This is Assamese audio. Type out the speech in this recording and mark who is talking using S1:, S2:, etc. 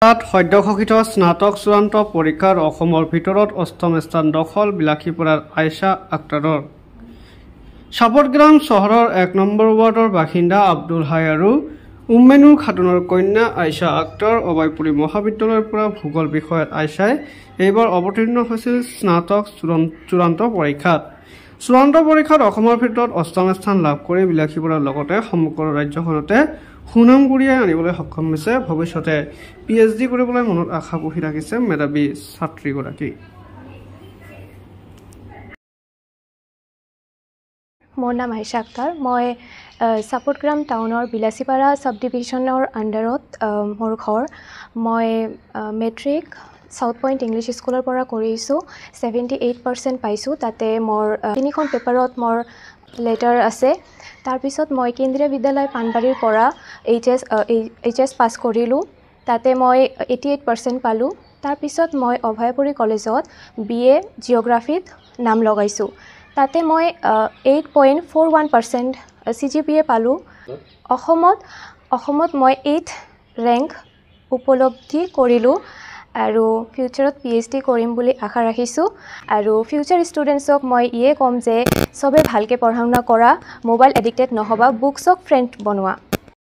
S1: তাত সদ্যঘোষিত স্নাতক চূড়ান্ত পৰীক্ষাৰ অসমৰ ভিতৰত অষ্টম স্থান দখল বিলাসীপুৰাৰ আয়েশা আক্তাৰৰ। সাপতগ্ৰাম চহৰৰ ১ নম্বৰ ৱাৰ্ডৰ বাসিন্দা আব্দুল হাই আৰু উম্মেনুৰ খাতুনৰ কন্যা আয়েশা আক্তাৰ অভয়পুৰী মহাবিদ্যালয়ৰ পৰা ভূগোল বিষয়ত আয়েশাই এইবাৰ অৱতীৰ্ণ হৈছিল স্নাতক চূড়ান্ত পৰীক্ষাত। চূড়ান্ত পৰীক্ষাত অসমৰ ভিতৰত অষ্টম স্থান লাভ কৰি বিলাসীপুৰাৰ লগতে সমগ্ৰ ৰাজ্যখনতে সুনাম কঢ়িয়াই আনিবলৈ সক্ষম হৈছে। ভৱিষ্যতে PhD কৰিবলৈ মনত আশা পুহি ৰাখিছে মেধাৱী ছাত্ৰীগৰাকী।
S2: মোৰ নাম আয়েশা আক্তাৰ। মই সাপতগ্ৰাম টাউনৰ বিলাসীপাৰা সাব ডিভিজনৰ আণ্ডাৰত মোৰ ঘৰ। মই মেট্ৰিক সাউথ পইণ্ট ইংলিছ স্কুলৰ পৰা কৰিছোঁ। 78% পাইছোঁ। তাতে মোৰ 3খন পেপাৰত মোৰ লেটাৰ আছে। তাৰপিছত মই কেন্দ্ৰীয় বিদ্যালয় পাণবাৰীৰ পৰা HS পাছ কৰিলোঁ। তাতে মই 88% পালোঁ। তাৰপিছত মই অভয়পুৰী কলেজত BA জিঅ'গ্ৰাফীত নাম লগাইছোঁ। তাতে মই 8.41% CGPA পালোঁ। অসমত মই 8th ৰেংক উপলব্ধি কৰিলোঁ আৰু ফিউচাৰত PhD কৰিম বুলি আশা ৰাখিছোঁ। আৰু ফিউচাৰ ষ্টুডেণ্টছক মই ক'ম যে চবে ভালকৈ পঢ়া শুনা কৰা, মোবাইল এডিক্টেড নহ'বা, বুকছক ফ্ৰেণ্ড বনোৱা।